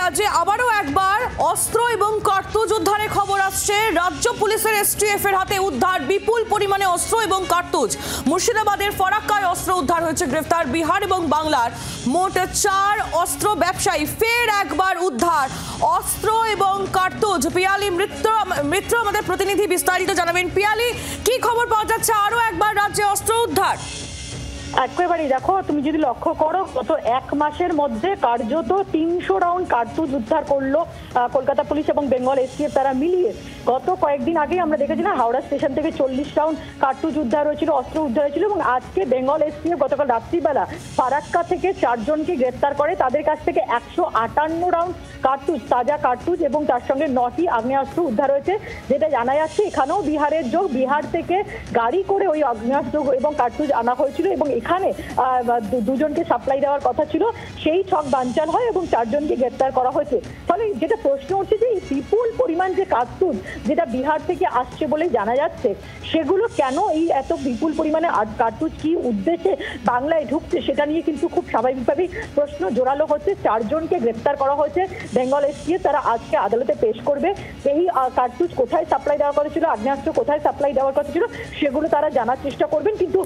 রাজ্যে আবারও একবার অস্ত্র এবং কার্তুজ উদ্ধারের খবর আসছে। রাজ্য পুলিশের এসটিএফ এর হাতে উদ্ধার বিপুল পরিমাণে অস্ত্র এবং কার্তুজ। মুর্শিদাবাদের ফরাক্কায় অস্ত্র উদ্ধার হয়েছে, গ্রেফতার বিহার এবং বাংলার মোট 4 অস্ত্র ব্যবসায়ী। ফের একবার উদ্ধার অস্ত্র এবং কার্তুজ। পিয়ালি মিত্র আমাদের প্রতিনিধি বিস্তারিত জানাবেন। পিয়ালি, কি খবর পাওয়া যাচ্ছে? আরো একবার রাজ্যে অস্ত্র উদ্ধার। একেবারেই দেখো, তুমি যদি লক্ষ্য করো, গত 1 মাসের মধ্যে কার্যত 300 রাউন্ড কার্তুজ উদ্ধার করলো কলকাতা পুলিশ এবং বেঙ্গল এসটিএফ তারা মিলিয়ে। গত কয়েকদিন আগে আমরা দেখেছিলাম হাওড়া স্টেশন থেকে 40 রাউন্ড কার্তুজ উদ্ধার হয়েছিল, অস্ত্র উদ্ধার হয়েছিল। এবং আজকে বেঙ্গল এসটিএফ গতকাল রাত্রিবেলা ফারাক্কা থেকে 4 জনকে গ্রেপ্তার করে। তাদের কাছ থেকে 158 রাউন্ড কার্তুজ, তাজা কার্তুজ এবং তার সঙ্গে 9টি আগ্নেয়াস্ত্র উদ্ধার হয়েছে। যেটা জানা যাচ্ছে এখানেও বিহারের যোগ, বিহার থেকে গাড়ি করে ওই আগ্নেয়াস্ত্র এবং কার্তুজ আনা হয়েছিল এবং এখানে 2 জনকে সাপ্লাই দেওয়ার কথা ছিল। সেই ছক বানচাল হয় এবং 4 জনকে গ্রেপ্তার করা হয়েছে। ফলে যেটা প্রশ্ন উঠছে যে এই বিপুল পরিমাণ যে কার্তুজ যেটা বিহার থেকে আসছে বলে জানা যাচ্ছে, সেগুলো কেন এই এত বিপুল পরিমাণে কার্তুজ কি উদ্দেশ্যে বাংলায় ঢুকছে, সেটা নিয়ে কিন্তু খুব স্বাভাবিকভাবেই প্রশ্ন জোরালো হচ্ছে। 4 জনকে গ্রেপ্তার করা হয়েছে বেঙ্গল এসটিএফ, তারা আজকে আদালতে পেশ করবে। এই কার্তুজ কোথায় সাপ্লাই দেওয়ার কথা ছিল, আগ্নেয়াস্ত্র কোথায় সাপ্লাই দেওয়ার কথা ছিল, সেগুলো তারা জানার চেষ্টা করবেন। কিন্তু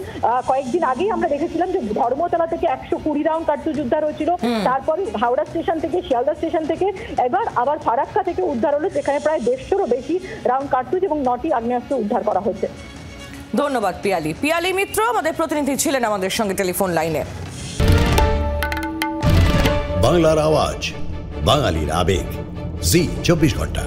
কয়েকদিন আগেই আমরা দেখেছিলাম যে ধর্মতলা থেকে 120 রাউন্ড কার্তুজ উদ্ধার হয়েছিল। তারপরে হাওড়া স্টেশন থেকে, শিয়ালদা স্টেশন থেকে, এবার আবার ফারাক্কা থেকে উদ্ধার হলো, যেখানে প্রায় 150-রও বেশি রাউন্ড কার্তুজ এবং 9টি আগ্নেয়াস্ত্র উদ্ধার করা হয়েছে। ধন্যবাদ পিয়ালি। পিয়ালি মিত্র আমাদের প্রতিনিধি ছিলেন আমাদের সঙ্গে টেলিফোন লাইনে। বাংলার আওয়াজ, বাঙালির আবেগ, জি 24 ঘন্টা।